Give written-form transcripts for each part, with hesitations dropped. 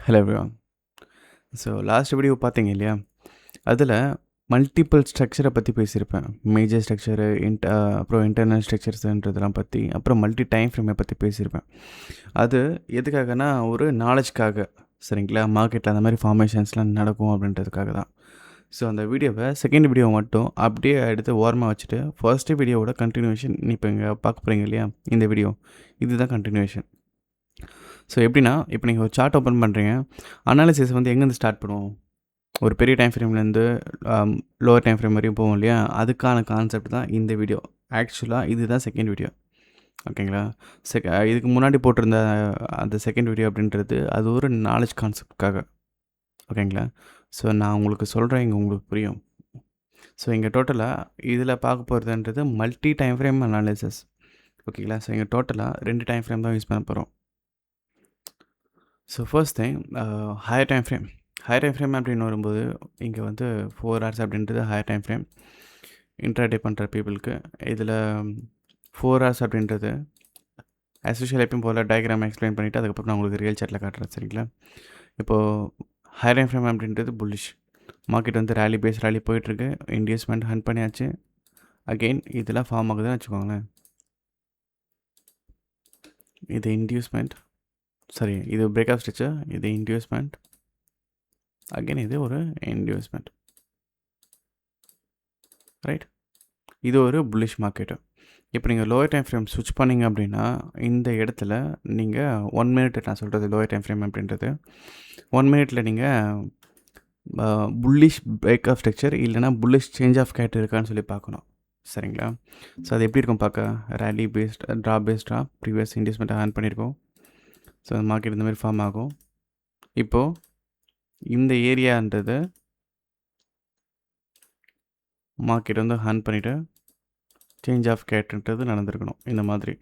Hello everyone. So last video பார்த்தீங்க இல்லையா? அதில் மல்டிபிள் ஸ்ட்ரக்சரை பற்றி பேசியிருப்பேன். மேஜர் ஸ்ட்ரக்சரு, அப்புறம் இன்டர்னல் ஸ்ட்ரக்சர்ஸ்ன்றதெல்லாம் பற்றி, அப்புறம் மல்டி டைம் ஃப்ரேமை பற்றி பேசியிருப்பேன். அது எதுக்காகனா ஒரு நாலேஜ்க்காக, சரிங்களா? மார்க்கெட்டில் அந்த மாதிரி ஃபார்மேஷன்ஸ்லாம் நடக்கும் அப்படின்றதுக்காக தான். ஸோ அந்த வீடியோவை செகண்ட் வீடியோ மட்டும் அப்படியே எடுத்து ஓரமாக வச்சுட்டு ஃபர்ஸ்ட்டு வீடியோவோட கண்டினியூஷன் இப்போ இங்கே பார்க்க போகிறீங்க இல்லையா? இந்த வீடியோ இதுதான் கண்டினியூஷன். ஸோ எப்படின்னா, இப்போ நீங்கள் ஒரு சார்ட் ஓப்பன் பண்ணுறீங்க. அனாலிசிஸ் வந்து எங்கேருந்து ஸ்டார்ட் பண்ணுவோம்? ஒரு பெரிய டைம் ஃப்ரேம்லேருந்து லோவர் டைம் ஃப்ரேம் வரையும் போவோம் இல்லையா? அதுக்கான கான்செப்ட் தான் இந்த வீடியோ. ஆக்சுவலாக இதுதான் செகண்ட் வீடியோ. ஓகேங்களா? இதுக்கு முன்னாடி போட்டிருந்த அந்த செகண்ட் வீடியோ அப்படின்றது அது ஒரு நாலேஜ் கான்செப்ட்காக. ஓகேங்களா? ஸோ நான் உங்களுக்கு சொல்கிறேன், இங்கே உங்களுக்கு புரியும். ஸோ இங்கே டோட்டலாக இதில் பார்க்க போகிறதுன்றது மல்டி டைம் ஃப்ரேம் அனாலிசிஸ். ஓகேங்களா? ஸோ இங்கே டோட்டலாக 2 டைம் ஃப்ரேம் தான் யூஸ் பண்ண போகிறோம். So first thing, higher time frame. Higher time frame அப்படின்னு வரும்போது இங்கே வந்து 4 hours அப்படின்றது ஹையர் டைம் ஃப்ரேம் இன்ட்ராடே பண்ணுற பீப்புளுக்கு. இதில் 4 hours அப்படின்றது ஆஸ் யூஷுவல் எப்பயும் போல் டயக்ராம் எக்ஸ்பிளைன் பண்ணிவிட்டு அதுக்கப்புறம் நான் உங்களுக்கு ரியல் சார்ட்டில் காட்டுறேன், சரிங்களா? இப்போது ஹையர் டைம் ஃப்ரேம் அப்படின்றது புல்லிஷ் மார்க்கெட் வந்து ரேலி பேஸ் ரேலி போயிட்டுருக்கு. இன்டியூஸ்மெண்ட் ஹண்ட் பண்ணியாச்சு. அகெயின் இதெல்லாம் ஃபார்ம் ஆகுதுன்னு வச்சுக்கோங்களேன். இது இன்டியூஸ்மெண்ட், சரி இது பிரேக் ஆஃப் ஸ்ட்ரக்சர், இது இன்டியூஸ்மெண்ட், அகெயின் இது ஒரு இன்டியூஸ்மெண்ட், ரைட்? இது ஒரு புல்லிஷ் மார்க்கெட்டு. இப்போ நீங்கள் லோயர் டைம் ஃப்ரேம் ஸ்விட்ச் பண்ணிங்க அப்படின்னா இந்த இடத்துல நீங்கள் 1 minute, நான் சொல்கிறது லோயர் டைம் ஃப்ரேம் அப்படின்றது 1 minute நீங்கள் புல்லிஷ் பிரேக் ஆஃப் ஸ்ட்ரக்சர் இல்லைனா புல்லிஷ் சேஞ்ச் ஆஃப் கேட் இருக்கான்னு சொல்லி பார்க்கணும், சரிங்களா? ஸோ அது எப்படி இருக்கும் பார்க்க? ரேலி பேஸ்ட் ட்ராப் பேஸ்டாக ப்ரீவியஸ் இன்டியூஸ்மெண்ட்டை ஆன் பண்ணியிருக்கோம். ஸோ அந்த மார்க்கெட் இந்த மாதிரி ஃபார்ம் ஆகும். இப்போது இந்த ஏரியான்றது மார்க்கெட் வந்து ஹேண்ட் பண்ணிவிட்டு சேஞ்ச் ஆஃப் கேட்டுன்றது நடந்திருக்கணும். இந்த மாதிரி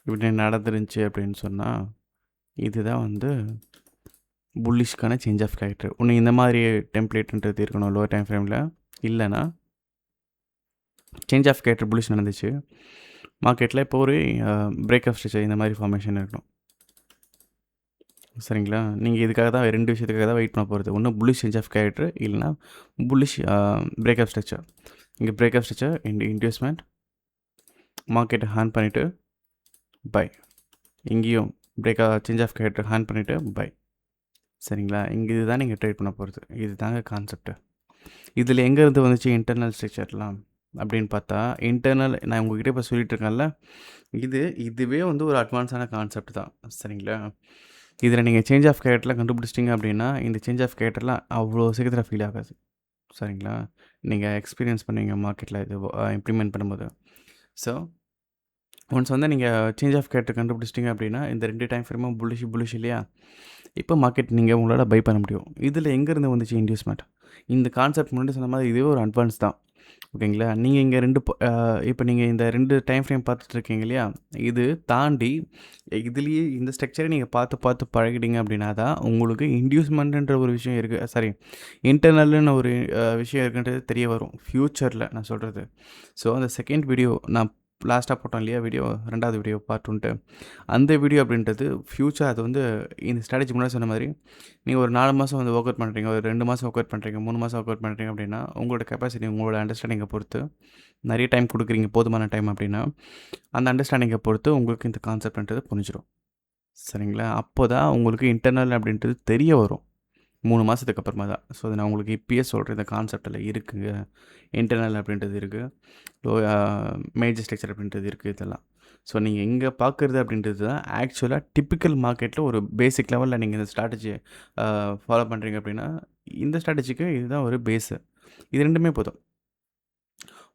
இப்படி நடந்துருந்துச்சு அப்படின்னு சொன்னால் இதுதான் வந்து புல்லிஷ்க்கான சேஞ்ச் ஆஃப் கேரக்டர். ஒன்று இந்த மாதிரி டெம்ப்ளேட்ன்றது இருக்கணும் லோவர் டைம் ஃப்ரேமில். இல்லைனா சேஞ்ச் ஆஃப் கேரக்டர் புல்லிஷ் நடந்துச்சு மார்க்கெட்டில், இப்போ ஒரு பிரேக் ஆஃப் ஸ்ட்ரக்சர் இந்த மாதிரி ஃபார்மேஷன் இருக்கணும், சரிங்களா? நீங்கள் இதுக்காக தான் 2 விஷயத்துக்காக தான் வெயிட் பண்ண போகிறது. ஒன்று புல்லிஷ் சேஞ்ச் ஆஃப் கேரக்டர், இல்லைனா புல்லிஷ் பிரேக் ஆஃப் ஸ்ட்ரக்சர். இங்கே பிரேக் ஆஃப் ஸ்ட்ரக்சர் இன்டியூஸ்மெண்ட் மார்க்கெட்டை ஹேண்ட் பண்ணிவிட்டு பை, இங்கேயும் சேஞ்ச் ஆஃப் கேரக்டர் ஹேண்ட் பண்ணிவிட்டு பை, சரிங்களா? இங்கே இதுதான் நீங்கள் ட்ரேட் பண்ண போகிறது. இது தாங்க கான்செப்ட்டு. இதில் எங்கேருந்து வந்துச்சு இன்டர்னல் ஸ்ட்ரக்சர்லாம் அப்படின்னு பார்த்தா, இன்டர்னல் நான் உங்கள்கிட்ட இப்போ சொல்லிட்டு இருக்கேன்ல, இதுவே வந்து ஒரு அட்வான்ஸான கான்செப்ட் தான், சரிங்களா? இதில் நீங்கள் சேஞ்ச் ஆஃப் கேரக்டர்லாம் கண்டுபிடிச்சிட்டிங்க அப்படின்னா இந்த சேஞ்ச் ஆஃப் கேரக்டர்லாம் அவ்வளோ சீக்கிரத்தில் ஃபீல் ஆகாது, சரிங்களா? நீங்கள் எக்ஸ்பீரியன்ஸ் பண்ணுவீங்க மார்க்கெட்டில் இது இம்ப்ளிமெண்ட் பண்ணும்போது. ஸோ ஒன்ஸ் வந்து நீங்கள் சேஞ்ச் ஆஃப் கேரக்டர் கண்டுபிடிச்சிட்டிங்க அப்படின்னா இந்த 2 டைம் ஃப்ரேமும் புல்லிஷ் இல்லையா? இப்போ மார்க்கெட் நீங்கள் உங்களால் பை பண்ண முடியும். இதில் எங்கேருந்து வந்துச்சு இன்டியூஸ்மெண்ட்? இந்த கான்செப்ட் முன்னாடி சொன்ன மாதிரி இதுவே ஒரு அட்வான்ஸ் தான், ஓகேங்களா? நீங்கள் இங்கே இப்போ நீங்கள் இந்த 2 டைம் ஃப்ரேம் பார்த்துட்டு இருக்கீங்க இல்லையா? இது தாண்டி இதுலேயே இந்த ஸ்ட்ரக்சரை நீங்கள் பார்த்து பழகிட்டீங்க அப்படின்னா தான் உங்களுக்கு இன்டியூஸ்மெண்ட்ன்ற ஒரு விஷயம் இருக்குது, சாரி இன்டர்னல்னு ஒரு விஷயம் இருக்குன்றது தெரிய வரும் ஃப்யூச்சரில், நான் சொல்கிறது. ஸோ அந்த செகண்ட் வீடியோ நான் லாஸ்ட்டாக போட்டோம் இல்லையா வீடியோ, 2வது வீடியோ பார்ட் 1, அந்த வீடியோ அப்படின்றது ஃப்யூச்சர். அது வந்து இந்த ஸ்ட்ராட்டஜி முன்னாடி சொன்ன மாதிரி நீங்கள் ஒரு 4 மாதம் வந்து ஒர்க் அவுட் பண்ணுறீங்க, ஒரு 2 மாதம் ஒர்க் அவுட் பண்ணுறீங்க, 3 மாதம் ஒர்க் அவுட் பண்ணுறீங்க அப்படின்னா உங்களோட கெப்பாசிட்டி, உங்களோட அண்டர்ஸ்டாண்டிங்கை பொறுத்து நிறைய டைம் கொடுக்குறீங்க, போதுமான டைம் அப்படின்னா அந்த அண்டர்ஸ்டாண்டிங்கை பொறுத்து உங்களுக்கு இந்த கான்செப்ட்ன்றது புரிஞ்சிடும், சரிங்களா? அப்போ தான் உங்களுக்கு இன்டர்னல் அப்படின்றது தெரிய வரும் 3 மாதத்துக்கு அப்புறமா தான். ஸோ அதை நான் உங்களுக்கு இப்பயே சொல்கிறேன், இந்த கான்செப்டில் இருக்குங்க. இன்டர்னல் அப்படின்றது இருக்குது, மேஜர் ஸ்ட்ரக்சர் அப்படின்றது இருக்குது, இதெல்லாம். ஸோ நீங்கள் இங்கே பார்க்குறது அப்படின்றது தான் ஆக்சுவலாக டிப்பிக்கல் மார்க்கெட்டில் ஒரு பேசிக் லெவலில் நீங்கள் இந்த ஸ்ட்ராட்டஜி ஃபாலோ பண்ணுறீங்க அப்படின்னா இந்த ஸ்ட்ராட்டஜிக்கு இதுதான் ஒரு பேஸு. இது 2மே போதும்.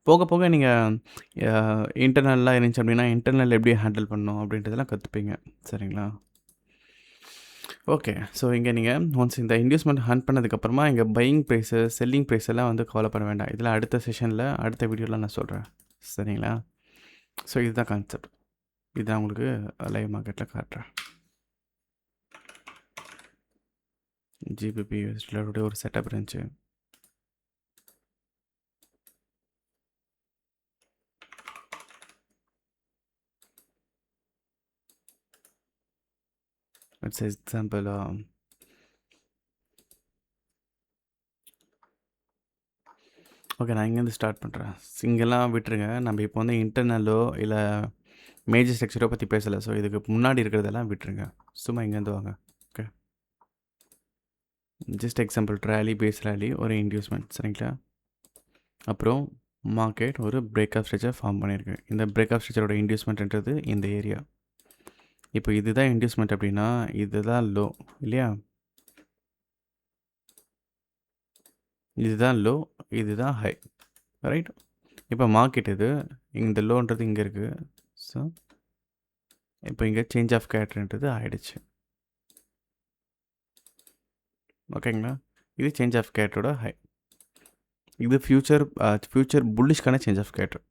போக போக நீங்கள் இன்டர்னல்லாம் இருந்துச்சு அப்படின்னா இன்டர்னல் எப்படி ஹேண்டில் பண்ணணும் அப்படின்றதெல்லாம் கற்றுப்பீங்க, சரிங்களா? ஓகே. ஸோ இங்கே நீங்கள் ஒன்ஸ் இந்த இன்வெஸ்ட்மெண்ட் ஹண்ட் பண்ணதுக்கப்புறமா இங்கே பையிங் ப்ரைஸு, செல்லிங் ப்ரைஸ் எல்லாம் வந்து கவலைப்பட வேண்டாம். இதெல்லாம் அடுத்த செஷனில், அடுத்த வீடியோவில் நான் சொல்கிறேன், சரிங்களா? ஸோ இதுதான் கான்செப்ட். இதுதான் உங்களுக்கு லைவ் மார்க்கெட்டில் காட்டுறேன். ஜிபிபி யூஎஸ்டியில் ஒரு செட்டப் இருந்துச்சு. இட்ஸ் எக்ஸாம்பிள் ஓகே, நான் இங்கேருந்து ஸ்டார்ட் பண்ணுறேன். இங்கெல்லாம் விட்டுருங்க. நம்ம இப்போ வந்து இன்டர்னலோ இல்லை மேஜர் ஸ்ட்ரக்சரோ பற்றி பேசலை. ஸோ இதுக்கு முன்னாடி இருக்கிறதெல்லாம் விட்டுருங்க. சும்மா இங்கேருந்து வாங்க. Okay, just example rally, base rally, ஒரு இன்டியூஸ்மெண்ட், சரிங்களா? அப்புறம் மார்க்கெட் ஒரு பிரேக்அப் ஸ்ட்ரக்சர் ஃபார்ம் பண்ணியிருக்கு. இந்த பிரேக்அப் ஸ்ட்ரக்சரோட இன்டியூஸ்மெண்ட்ன்றது இந்த ஏரியா. இப்போ இதுதான் இன்டியூஸ்மெண்ட் அப்படின்னா இதுதான் லோ இல்லையா? இதுதான் லோ, இதுதான் ஹை, ரைட்? இப்போ மார்க்கெட் இது, இந்த லோன்றது இங்கே இருக்குது. ஸோ இப்போ இங்கே சேஞ்ச் ஆஃப் கேரக்டர்ன்றது ஆகிடுச்சு. ஓகேங்களா? இது சேஞ்ச் ஆஃப் கேரக்டரோட ஹை. இது ஃப்யூச்சர் புல்லிஷ்கான சேஞ்ச் ஆஃப் கேரக்டர்.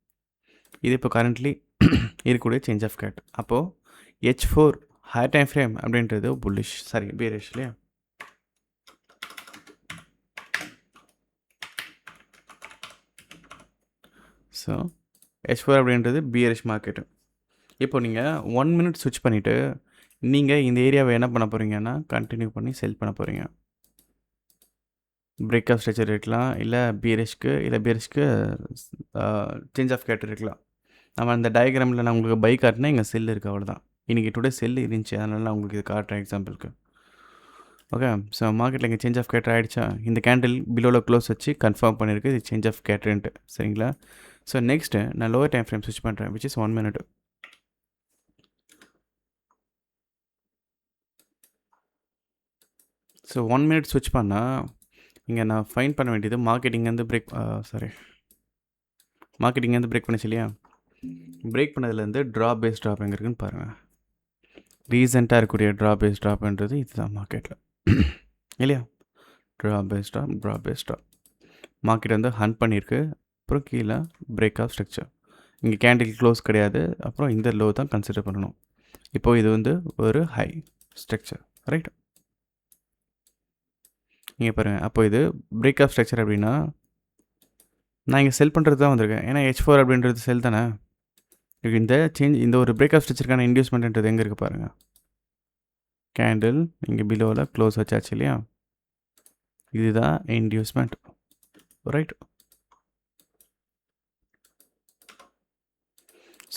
இது இப்போ கரண்ட்லி இருக்கக்கூடிய சேஞ்ச் ஆஃப் கேரக்டர். அப்போது H4 ஹை டைம் ஃப்ரேம் அப்படின்றது புல்லிஷ், சாரி பேரிஷ் இல்லையா? ஸோ H4 அப்படின்றது பியரிஷ் மார்க்கெட்டு. இப்போ நீங்கள் 1 மினிட் ஸ்விட்ச் பண்ணிவிட்டு நீங்கள் இந்த ஏரியாவை என்ன பண்ண போகிறீங்கன்னா கண்டினியூ பண்ணி செல் பண்ண போகிறீங்க. பிரேக்அப் ஸ்ட்ரக்சர் இருக்கலாம், இல்லை பியரிஷ்க்கு சேஞ்ச் ஆஃப் கேரக்டர் இருக்கலாம். நம்ம அந்த டயக்ராமில் நான் உங்களுக்கு பை காட்டினா இங்கே செல் இருக்குது, அவ்வளோதான். இன்றைக்கி டுடே செல் இருந்துச்சு, அதனால நான் உங்களுக்கு இது காட்டுறேன் எக்ஸாம்பிளுக்கு. ஓகே, ஸோ மார்க்கெட்டில் இங்கே சேஞ்ச் ஆஃப் கேரக்டர் ஆகிடுச்சா? இந்த கேண்டில் பிலோவில் க்ளோஸ் வச்சு கன்ஃபார்ம் பண்ணியிருக்கு இது சேஞ்ச் ஆஃப் கேரக்டர்ன்ட்டு, சரிங்களா? ஸோ நெக்ஸ்ட்டு நான் லோவர் டைம் ஃப்ரேம் ஸ்விட்ச் பண்ணுறேன், which is 1 minute. So 1 minute ஸ்விட்ச் பண்ணால் இங்கே நான் ஃபைன் பண்ண வேண்டியது மார்க்கெட்டிங்கேருந்து மார்க்கெட்டிங்கேருந்து பிரேக் பண்ணிச்சு இல்லையா? பிரேக் பண்ணதுலேருந்து ட்ராப் பேஸ் ட்ராப் எங்கே இருக்குன்னு பாருங்கள். ரீசெண்டாக இருக்கக்கூடிய ட்ராப் பேஸ் ட்ராப்ன்றது இதுதான் மார்க்கெட்டில் இல்லையா? ட்ராப் பேஸ் ட்ராப் மார்க்கெட் வந்து ஹண்ட் பண்ணியிருக்கு. அப்புறம் கீழே பிரேக் ஆஃப் ஸ்ட்ரக்சர், இங்கே கேண்டில் க்ளோஸ் கிடையாது. அப்புறம் இந்த லோ தான் கன்சிடர் பண்ணணும். இப்போது இது வந்து ஒரு ஹை ஸ்ட்ரக்சர், ரைட்? நீங்கள் பாருங்கள், அப்போ இது பிரேக் ஆஃப் ஸ்ட்ரக்சர் அப்படின்னா நான் இங்கே செல் பண்ணுறது தான் வந்திருக்கேன். ஏன்னா H4 அப்படின்றது செல் தானே. இந்த ஒரு பிரேக் ஆஃப் ஸ்ட்ரக்சருக்கான இன்டியூஸ்மெண்ட்ன்றது எங்கே இருக்குது பாருங்கள். கேண்டில் இங்கே பிலோவில் க்ளோஸ் வச்சாச்சு இல்லையா? இதுதான் இன்டியூஸ்மெண்ட், ரைட்?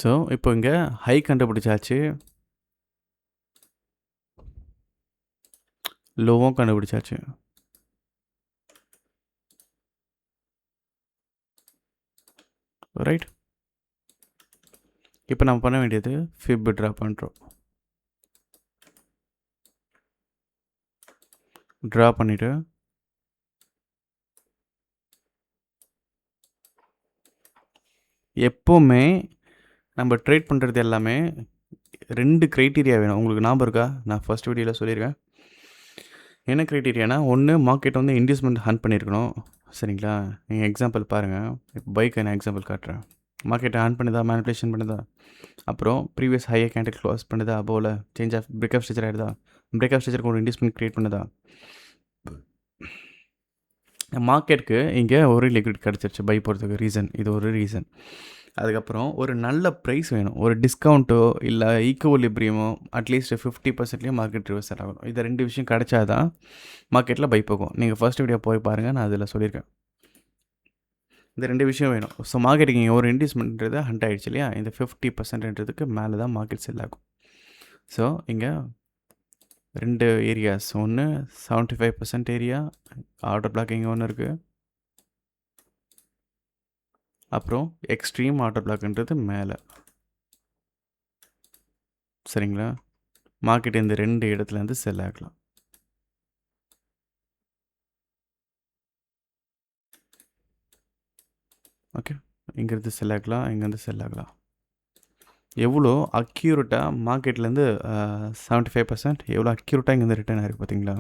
ஸோ இப்போ இங்கே ஹை கண்டுபிடிச்சாச்சு, லோவும் கண்டுபிடிச்சாச்சு, ரைட்? இப்போ நம்ம பண்ண வேண்டியது ஃபிப் ட்ரா பண்ணுறோம். ட்ரா பண்ணிவிட்டு எப்போவுமே நம்ம ட்ரேட் பண்ணுறது எல்லாமே 2 க்ரைட்டீரியா வேணும். உங்களுக்கு ஞாபகம் இருக்கா? நான் ஃபஸ்ட் வீடியோவில் சொல்லியிருக்கேன். என்ன க்ரைட்டீரியானா, ஒன்று மார்க்கெட் வந்து இன்டியூஸ்மெண்ட் ஹண்ட் பண்ணியிருக்கணும், சரிங்களா? நீங்கள் எக்ஸாம்பிள் பாருங்கள். இப்போ பைக்கு நான் எக்ஸாம்பிள் காட்டுறேன். மார்க்கெட்டை ஹண்ட் பண்ணுதா, மேனிப்புலேஷன் பண்ணுதா, அப்புறம் ப்ரீவியஸ் ஹையை கேண்டில் க்ளோஸ் பண்ணுதா, போல் சேஞ்ச் ஆஃப் பிரேக்அப் ஸ்ட்ரக்சர் ஆகிடுதா, பிரேக்அப் ஸ்ட்ரக்சருக்கு ஒரு இன்டியூஸ்மெண்ட் க்ரியேட் பண்ணுதா. மார்க்கெட்டுக்கு இங்கே ஒரு லிக்விட் கிடச்சிருச்சு பை போகிறதுக்கு, ரீசன் இது ஒரு ரீசன். அதுக்கப்புறம் ஒரு நல்ல ப்ரைஸ் வேணும், ஒரு டிஸ்கவுண்ட்டோ இல்லை ஈக்குவலிப்ரியமோ அட்லீஸ்ட் 50%லேயும் மார்க்கெட் ரிவர்சல் ஆகணும். இது 2 விஷயம் கிடைச்சாதான் மார்க்கெட்டில் பை போகும். நீங்கள் ஃபர்ஸ்ட் வீடியோ போய் பாருங்கள், நான் அதில் சொல்லியிருக்கேன். இந்த 2 விஷயம் வேணும். ஸோ மார்க்கெட்டிங் ஒரு இன்டியூஸ்மெண்ட்ன்றது ஹண்ட் ஆகிடுச்சு இல்லையா? இந்த 50%ன்றதுக்கு மேலே தான் மார்க்கெட் செல் ஆகும். ஸோ இங்கே 2 ஏரியாஸ், ஒன்று 75% ஏரியா ஆர்டர் பிளாக் இங்கே ஒன்று இருக்குது, அப்புறம் எக்ஸ்ட்ரீம் ஆர்டர் பிளாக்ன்றது மேலே, சரிங்களா? மார்க்கெட் இந்த 2 இடத்துலேருந்து செல் ஆகலாம். ஓகே, இங்கேருந்து செல் ஆகலாம், இங்கேருந்து செல் ஆகலாம். எவ்வளோ அக்யூரேட்டாக மார்க்கெட்லேருந்து 75% எவ்வளோ அக்யூரேட்டாக இங்கேருந்து ரிட்டர்ன் ஆகிருக்கு பார்த்தீங்களா?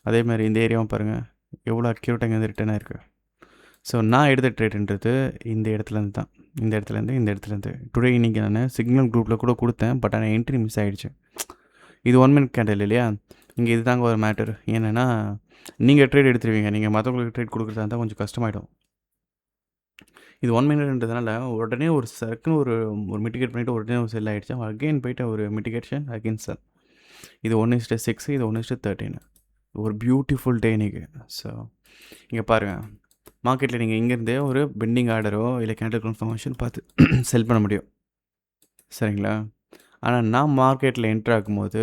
அதே மாதிரி இந்த ஏரியாவும் பாருங்கள், எவ்வளோ அக்யூரேட்டாக இங்கேருந்து ரிட்டர்ன் ஆகிருக்கு. ஸோ நான் எடுத்த ட்ரேடுன்றது இந்த இடத்துலேருந்து தான், இந்த இடத்துலேருந்து. டுடே இன்றைக்கி நான் சிக்னல் குரூப்பில் கூட கொடுத்தேன், பட் ஆனால் என்ட்ரி மிஸ் ஆகிடுச்சு. இது 1 மினிட் கேண்டில் இல்லையா? இங்கே இது தாங்க ஒரு மேட்டர். என்னென்னா நீங்கள் ட்ரேட் எடுத்துருவீங்க, நீங்கள் மற்றவங்களுக்கு ட்ரேட் கொடுக்குறதா இருந்தால் கொஞ்சம் கஷ்டமாயிடும். இது 1 மினிட்ன்றதுனால உடனே ஒரு சர்க்குன்னு ஒரு மிட்டிகேட் பண்ணிவிட்டு உடனே ஒரு செல் ஆகிடுச்சு. அகெயின் போய்ட்டு ஒரு மிட்டிகேஷன், அகெயின் செல். இது 1:6, இது 1:13. ஒரு பியூட்டிஃபுல் டே இன்னைக்கு. ஸோ இங்கே பாருங்கள், மார்க்கெட்டில் நீங்கள் இங்கேருந்தே ஒரு பெண்டிங் ஆர்டரோ இல்லை கேண்டில் கன்ஃபர்மேஷன் பார்த்து செல் பண்ண முடியும், சரிங்களா? ஆனால் நான் மார்க்கெட்டில் என்ட்ரு ஆகும்போது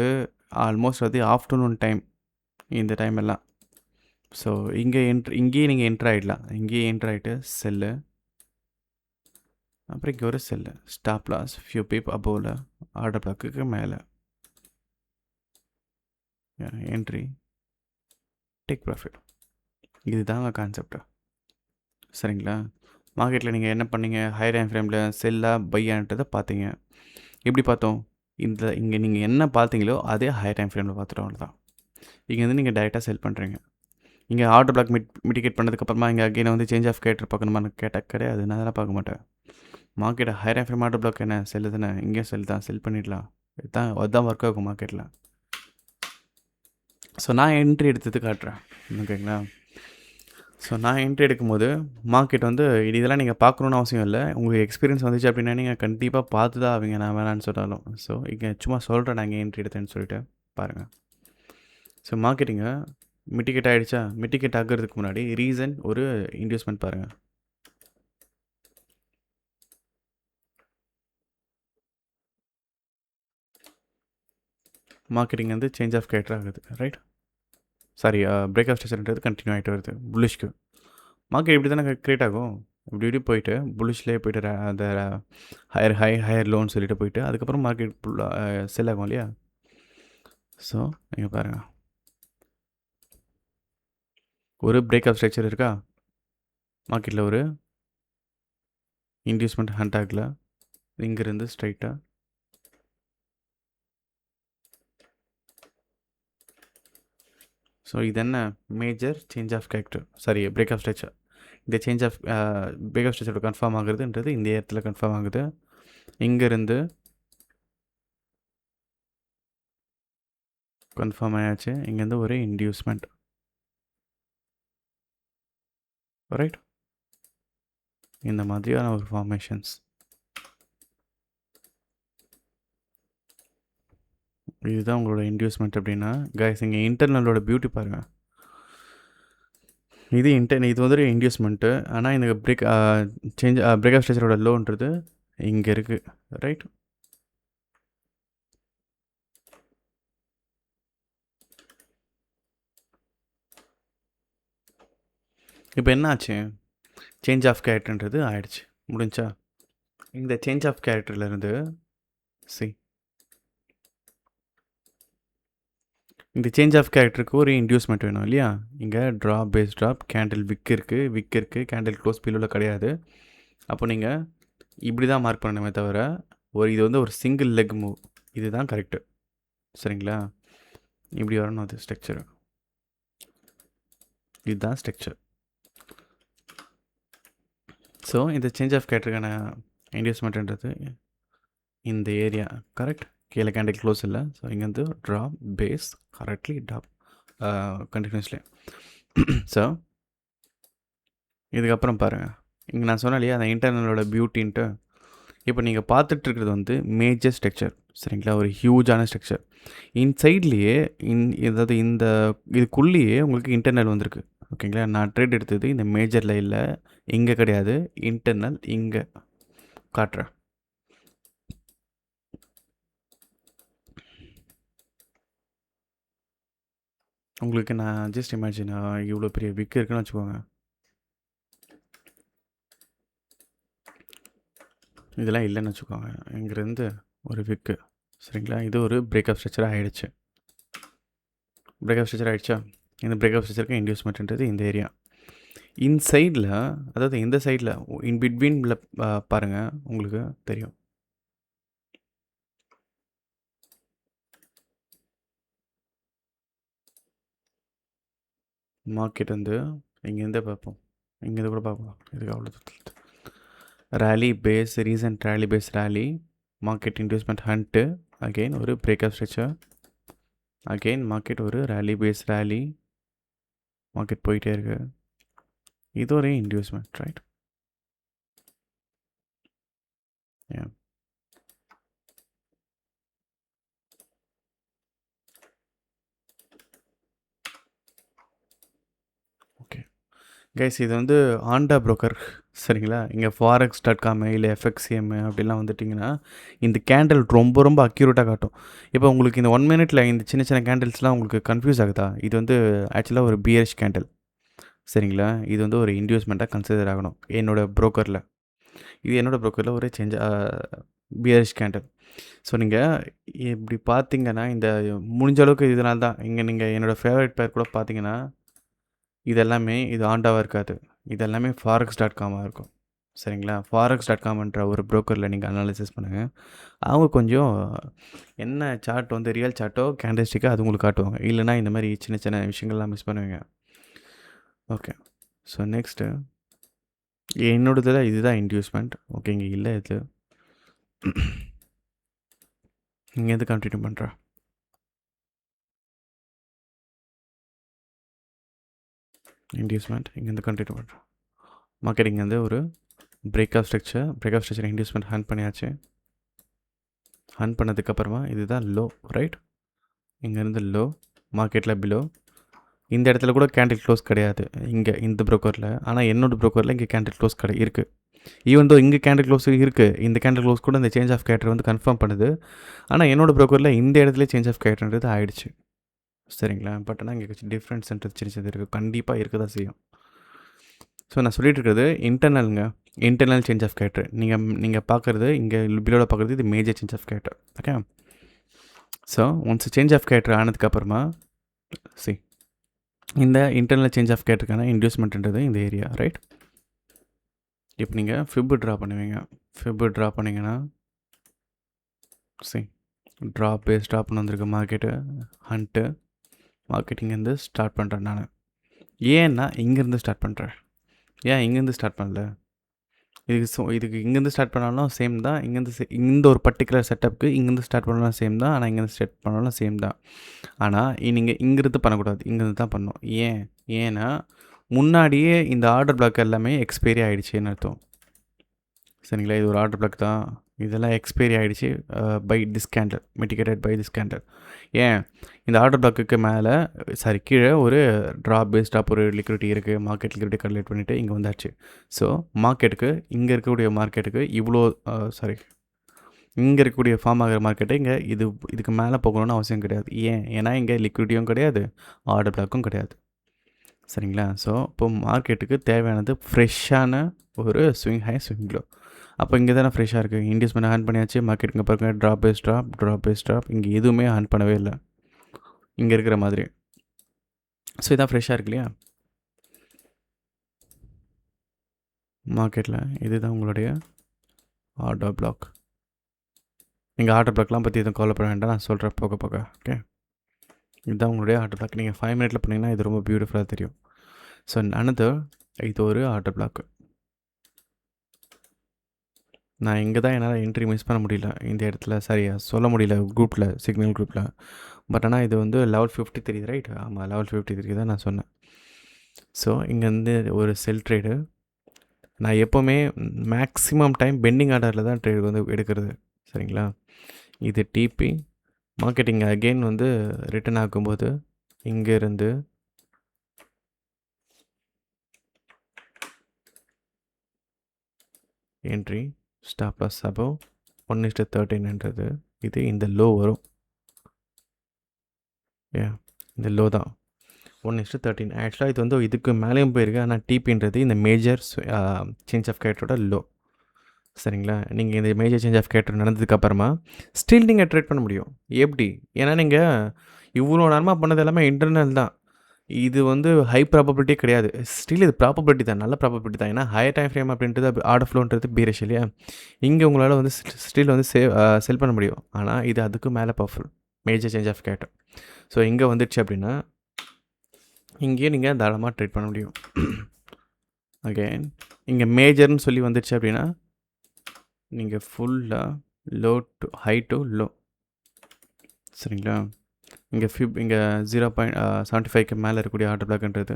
ஆல்மோஸ்ட் அது ஆஃப்டர்நூன் டைம், இந்த டைம் எல்லாம். ஸோ இங்கேயே நீங்கள் என்ட்ரு ஆகிடலாம். இங்கேயே என்ட்ரு ஆகிட்டு செல்லு, அப்புறம் இங்கே ஒரு sell, stop loss few pips அபோவில், ஆர்டர் பிளாக்குக்கு மேலே, என்ட்ரி, டேக் ப்ராஃபிட். இது தாங்க கான்செப்ட், சரிங்களா? மார்க்கெட்டில் நீங்கள் என்ன பண்ணீங்க, ஹை டைம் ஃப்ரேமில் செல்லாக பையான்றதை பார்த்தீங்க. எப்படி பார்த்தோம்? இங்கே நீங்கள் என்ன பார்த்தீங்களோ அதே ஹை டைம் ஃப்ரேமில் பார்த்துட்டோம், அவ்வளோதான். இங்கேருந்து நீங்கள் டைரெக்டாக செல் பண்ணுறீங்க. இங்கே ஆர்டர் பிளாக் மிட்டிகேட் பண்ணதுக்கப்புறமா இங்கே அகைன் வந்து சேஞ்ச் ஆஃப் கேரக்டர் பார்க்கணுமான்னு கேட்டால் கிடையாது, நான் அதெல்லாம் பார்க்க மாட்டேன். மார்க்கெட்டை high time frame order black என்ன செல்லு தானே, இங்கேயும் செல் தான், செல் பண்ணிடலாம். அதுதான் ஒர்க் ஆகும் மார்க்கெட்டில். ஸோ நான் என்ட்ரி எடுத்தது காட்டுறேன், ஓகேங்களா? ஸோ நான் என்ட்ரி எடுக்கும்போது மார்க்கெட் வந்து இதெல்லாம் நீங்கள் பார்க்கணுன்னு அவசியம் இல்லை. உங்களுக்கு எக்ஸ்பீரியன்ஸ் வந்துச்சு அப்படின்னா நீங்கள் கண்டிப்பாக பார்த்து தான் ஆவீங்க, நான் வேணான்னு சொன்னாலும். ஸோ இங்கே சும்மா சொல்கிறேன் நான் இங்கே என்ட்ரி எடுத்தேன்னு சொல்லிட்டு பாருங்கள். ஸோ மார்க்கெட்டிங்க மிட்டிகேட் ஆகிடுச்சா? மிட்டிகேட் ஆகிறதுக்கு முன்னாடி ரீசன் ஒரு இன்டியூஸ்மெண்ட் பாருங்கள். மார்க்கெட்டிங் வந்து சேஞ்ச் ஆஃப் கேரக்டர் ஆகுது, ரைட்? சாரி, பிரேக் ஆஃப் ஸ்ட்ரக்சர்ன்றது கண்டினியூ ஆகிட்டு வருது புல்லிஷ்க்கு. மார்க்கெட் இப்படி தானே க்ரியேட் ஆகும், இப்படி போயிட்டு புல்லிஷ்லேயே போயிட்டு அந்த ஹையர் லோன்னு சொல்லிட்டு போயிட்டு அதுக்கப்புறம் மார்க்கெட் ஃபுல்லாக செல் ஆகும் இல்லையா? ஸோ நீங்கள் பாருங்கள், ஒரு பிரேக் ஆஃப் ஸ்ட்ரக்சர் இருக்கா மார்க்கெட்டில், ஒரு இன்டியூஸ்மெண்ட் ஹண்ட் ஆகல, இங்கேருந்து ஸ்ட்ரைட்டாக ஸோ இது என்ன major change of character, sorry break of structure. இந்த சேஞ்ச் ஆஃப் பிரேக் ஆஃப் ஸ்ட்ரக்சரோட கன்ஃபார்ம் ஆகுறதுன்றது இந்த இடத்துல கன்ஃபார்ம் ஆகுது. இங்கேருந்து கன்ஃபார்ம் ஆயாச்சு, இங்கேருந்து ஒரு இன்டியூஸ்மெண்ட், ரைட்? இந்த மாதிரியான ஒரு ஃபார்மேஷன்ஸ். இதுதான் உங்களோட இன்டியூஸ்மெண்ட் அப்படின்னா கைஸ், இங்கே இன்டர்னலோட பியூட்டி பாருங்கள். இது இது வந்து ஒரு இன்டியூஸ்மெண்ட்டு, ஆனால் இந்த பிரேக் ஆஃப் ஸ்ட்ரக்சரோட லோன்றது இங்கே இருக்குது, ரைட்? இப்போ என்ன ஆச்சு? சேஞ்ச் ஆஃப் கேரக்டர்ன்றது ஆயிடுச்சு, முடிஞ்சா? இந்த சேஞ்ச் ஆஃப் கேரக்டர்லேருந்து இந்த சேஞ்ச் ஆஃப் கேரக்டருக்கு ஒரு இன்டியூஸ்மெண்ட் வேணும் இல்லையா? இங்கே ட்ராப் பேஸ் ட்ராப், கேண்டில் விக் இருக்குது, கேண்டில் க்ளோஸ் பிலோவில் கிடையாது. அப்போ நீங்கள் இப்படி தான் மார்க் பண்ணணுமே தவிர இது வந்து ஒரு சிங்கிள் லெக் மூவ், இதுதான் கரெக்டு, சரிங்களா? இப்படி வரணும் அது ஸ்ட்ரக்சர், இதுதான் ஸ்ட்ரக்சர். ஸோ இந்த சேஞ்ச் ஆஃப் கேரக்டருக்கான இன்டியூஸ்மெண்ட்ன்றது இந்த ஏரியா, கரெக்ட்? கீழே கேண்டில் க்ளோஸ் இல்லை, ஸோ இங்கேருந்து drop base correctly drop continuously. So இதுக்கப்புறம் பாருங்கள், இங்கே நான் சொன்னேன் இல்லையா அந்த இன்டர்னலோட பியூட்டின்ட்டு. இப்போ நீங்கள் பார்த்துட்ருக்கிறது வந்து மேஜர் ஸ்ட்ரக்சர், சரிங்களா? ஒரு ஹியூஜான ஸ்ட்ரக்சர். இன்சைட்லேயே அதாவது இதுக்குள்ளேயே உங்களுக்கு இன்டர்னல் வந்திருக்கு, ஓகேங்களா? நான் ட்ரேட் எடுத்தது இந்த மேஜரில் இல்லை, இங்கே கிடையாது, இன்டர்னல் இங்கே காட்டுறேன். உங்களுக்கு நான் ஜஸ்ட் இமேஜின் இவ்வளோ பெரிய விக் இருக்குன்னு வச்சுக்கோங்க, இதெல்லாம் இல்லைன்னு வச்சுக்கோங்க, இங்கேருந்து ஒரு விக்கு, சரிங்களா? இது ஒரு பிரேக்அப் ஸ்ட்ரக்சர் ஆகிடுச்சு. பிரேக்அப் ஸ்ட்ரக்சர் ஆகிடுச்சா? இந்த பிரேக்அப் ஸ்ட்ரக்சருக்கு இன்டியூஸ்மெண்ட்ன்றது இந்த ஏரியா. இன்சைடில், அதாவது இந்த சைடில் இன் பிட்வீனில் பாருங்கள், உங்களுக்கு தெரியும். மார்க்கெட் வந்து இங்கேருந்தே பார்ப்போம், இங்கேருந்து கூட பார்ப்போம், இதுக்கு அவ்வளோ rally base, recent rally base rally, market inducement hunt, again ஒரு பிரேக்அப் ஸ்ட்ரக்சர், அகெயின் மார்க்கெட் ஒரு ரேலி பேஸ் ரேலி, மார்க்கெட் போயிட்டே இருக்கு, இது ஒரு இன்டியூஸ்மெண்ட், ரைட்? கைஸ் இது வந்து ஆண்டா புரோக்கர் சரிங்களா? இங்கே forex.com இல்லை FXCM அப்படிலாம் வந்துட்டிங்கன்னா இந்த கேண்டில் ரொம்ப ரொம்ப அக்யூரேட்டாக காட்டும். இப்போ உங்களுக்கு இந்த 1 மினிட்ல இந்த சின்ன சின்ன கேண்டில்ஸ்லாம் உங்களுக்கு கன்ஃபியூஸ் ஆகுதா? இது வந்து ஆக்சுவலாக ஒரு பியரிஷ் கேண்டில் சரிங்களா? இது வந்து ஒரு இன்டியூஸ்மெண்ட்டாக கன்சிடர் ஆகணும் என்னோடய புரோக்கரில். இது என்னோடய புரோக்கரில் ஒரு பியரிஷ் கேண்டில். ஸோ நீங்கள் இப்படி பார்த்தீங்கன்னா இந்த முடிஞ்ச அளவுக்கு இதனால தான் இங்கே நீங்கள் என்னோடய ஃபேவரட் பேர் கூட பார்த்தீங்கன்னா இது எல்லாமே இது ஆண்டாவாக இருக்காது. இது எல்லாமே forex.com-ஆ இருக்கும். சரிங்களா? forex.com-ன்ற ஒரு புரோக்கரில் நீங்கள் அனாலிசிஸ் பண்ணுங்கள். அவங்க கொஞ்சம் என்ன சார்ட் வந்து ரியல் சார்ட்டோ, கேண்டில்ஸ்டிக்கோ அது உங்களுக்கு காட்டுவாங்க. இல்லைனா இந்த மாதிரி சின்ன சின்ன விஷயங்கள்லாம் மிஸ் பண்ணுவீங்க. ஓகே. ஸோ நெக்ஸ்ட்டு என்னோடதில் இதுதான் இன்டியூஸ்மெண்ட். ஓகே இங்கே இல்லை இது. இங்கேருந்து கண்டினியூ பண்ணுறேன். இன்டியூஸ்மெண்ட் இங்கேருந்து கண்டினியூ பண்ணுறேன். மார்க்கெட் இங்கேருந்து ஒரு break of structure inducement hand பண்ணியாச்சு. ஹேண்ட் பண்ணதுக்கப்புறமா இதுதான் லோ ரைட். இங்கேருந்து லோ மார்க்கெட்டில் பிலோ. இந்த இடத்துல கூட கேண்டில் க்ளோஸ் கிடையாது இங்கே இந்த புரோக்கரில். ஆனால் என்னோடய புரோக்கரில் இங்கே கேண்டில் க்ளோஸ் இருக்குது. ஈவன் தோ இங்கே கேண்டில் க்ளோஸ் இருக்குது. இந்த கேண்டில் க்ளோஸ் கூட இந்த சேஞ்ச் ஆஃப் கேரக்டர் வந்து கன்ஃபார்ம் பண்ணுது. ஆனால் என்னோடய புரோக்கரில் இந்த இடத்துல சேஞ்ச் ஆஃப் கேரக்டர்ன்றது ஆயிடுச்சு சரிங்களா? பட் ஆனால் இங்கே டிஃப்ரென்ஸ்ன்றது சின்ன சின்னது இருக்குது. கண்டிப்பாக இருக்க தான் செய்யும். ஸோ நான் சொல்லிட்டு இருக்கிறது இன்டர்னல் சேஞ்ச் ஆஃப் கேரக்டர். நீங்கள் பார்க்குறது இங்கே பிலோவில் பார்க்குறது இது major change of character. Okay. So once change of character ஆனதுக்கப்புறமா இந்த இன்டர்னல் சேஞ்ச் ஆஃப் கேரக்டருக்கான இன்டியூஸ்மெண்ட்ன்றது இந்த ஏரியா ரைட். இப்போ நீங்கள் ஃபிப்பு ட்ரா பண்ணுவீங்க. ஃபிப்பு ட்ரா பண்ணிங்கன்னா ட்ராப்னு வந்திருக்கு மார்க்கெட்டு ஹண்ட்டு. மார்க்கெட்டிங்கேருந்து ஸ்டார்ட் பண்ணுறேன் நான். ஏன்னா இங்கேருந்து ஸ்டார்ட் பண்ணுறேன். ஏன் இங்கேருந்து ஸ்டார்ட் பண்ணல? இதுக்கு இங்கேருந்து ஸ்டார்ட் பண்ணாலும் சேம் தான். இங்கேருந்து இந்த ஒரு பர்டிகுலர் செட்டப்புக்கு இங்கேருந்து ஸ்டார்ட் பண்ணாலும் சேம் தான். ஆனால் இங்கேருந்து ஸ்டார்ட் பண்ணாலும் சேம் தான். ஆனால் நீங்கள் இங்கேருந்து பண்ணக்கூடாது. இங்கேருந்து தான் பண்ணணும். ஏன்னா முன்னாடியே இந்த ஆர்டர் பிளாக் எல்லாமே எக்ஸ்பைரி ஆகிடுச்சின்னு அர்த்தம் சரிங்களா? இது ஒரு ஆர்டர் பிளாக் தான். இதெல்லாம் எக்ஸ்பைரி ஆகிடுச்சு by this candle, mitigated by this candle. ஏன் இந்த ஆர்டர் பிளாக்குக்கு மேலே கீழே ஒரு ட்ராப் ஒரு லிக்விடிட்டி இருக்குது. மார்க்கெட் லிக்விடிட்டி கால்குலேட் பண்ணிவிட்டு இங்கே வந்தாச்சு. ஸோ மார்க்கெட்டுக்கு இங்கே இருக்கக்கூடிய மார்க்கெட்டுக்கு இங்கே இருக்கக்கூடிய ஃபார்ம் ஆகிற மார்க்கெட்டு இங்கே இதுக்கு மேலே போகணும்னு அவசியம் கிடையாது. ஏன்னா இங்கே லிக்விடிட்டியும் கிடையாது, ஆர்டர் பிளாக்கும் கிடையாது சரிங்களா? ஸோ இப்போ மார்க்கெட்டுக்கு தேவையானது ஃப்ரெஷ்ஷான ஒரு ஸ்விங் ஹை ஸ்விங் லோ. அப்போ இங்கே தானே ஃப்ரெஷ்ஷாக இருக்குது. இண்டியஸ் ஹேண்ட் பண்ணியாச்சு. மார்க்கெட் இங்கே பாருங்கள் ட்ராப் பேஸ் ட்ராப். இங்கே எதுவுமே ஹேண்ட் பண்ணவே இல்லை இங்கே இருக்கிற மாதிரி. ஸோ இதான் ஃப்ரெஷ்ஷாக இருக்கு இல்லையா மார்க்கெட்டில். இதுதான் உங்களுடைய ஆர்டர் பிளாக். நீங்கள் ஆர்டர் பிளாக்லாம் பற்றி எதுவும் கவலைப்பட வேண்டாம், நான் சொல்கிறேன் போக போக. ஓகே, இதுதான் உங்களுடைய ஆர்டர் பிளாக். நீங்கள் 5 மினிட்ல பண்ணிங்கன்னா இது ரொம்ப பியூட்டிஃபுல்லாக தெரியும். ஸோ அனதர் இது ஒரு ஆர்டர் பிளாக். நான் இங்கே தான் என்னால் என்ட்ரி மிஸ் பண்ண முடியல இந்த இடத்துல, சரியா சொல்ல முடியல குரூப்பில், சிக்னல் குரூப்பில். பட் ஆனால் இது வந்து லெவல் 53 ரைட். ஆமாம், லெவல் 53 தான் நான் சொன்னேன். ஸோ இங்கேருந்து ஒரு செல் ட்ரேடு. நான் எப்போவுமே மேக்ஸிமம் டைம் பெண்டிங் ஆர்டரில் தான் ட்ரேடு வந்து எடுக்கிறது சரிங்களா? இது டிபி மார்க்கெட்டிங் அகெயின் வந்து ரிட்டர்ன் ஆகும்போது இங்கேருந்து என்ட்ரி ஸ்டாப் லாஸ் அபவ் 1:13ன்றது இது இந்த லோ வரும். இந்த லோ தான் 1:13. ஆக்சுவலாக இது வந்து இதுக்கு மேலேயும் போயிருக்கு. ஆனால் டிபின்றது இந்த மேஜர் சேஞ்ச் ஆஃப் கேரக்டரோட லோ சரிங்களா? நீங்கள் இந்த மேஜர் சேஞ்ச் ஆஃப் கேரக்டர் நடந்ததுக்கப்புறமா ஸ்டில் நீங்கள் ட்ரேட் பண்ண முடியும். எப்படி? ஏன்னா நீங்கள் இவ்வளோ நேரமாக பண்ணது எல்லாமே இன்டர்னல் தான். இது வந்து ஹை ப்ராபபிலிட்டி கிடையாது. ஸ்டில் இது ப்ராபபிலிட்டி தான், நல்ல ப்ராபபிலிட்டி தான். ஏன்னா ஹையர் டைம் ஃப்ரேம் அப்படின்றது ஆர்டர் ஃப்ளோன்றது பீரிஷ் இல்லையா? இங்கே உங்களால் வந்து ஸ்டில் வந்து செல் பண்ண முடியும். ஆனால் இது அதுக்கு மேலே powerful major change of character. So இங்கே வந்துடுச்சு அப்படின்னா இங்கேயே நீங்கள் தாராளமாக ட்ரேட் பண்ண முடியும். அகெயின் இங்கே மேஜர்னு சொல்லி வந்துடுச்சு அப்படின்னா நீங்கள் ஃபுல்லாக low to high to low சரிங்களா? இங்கே இங்கே 0.75க்கு மேலே இருக்கக்கூடிய ஆர்டர் பிளாக்ன்றது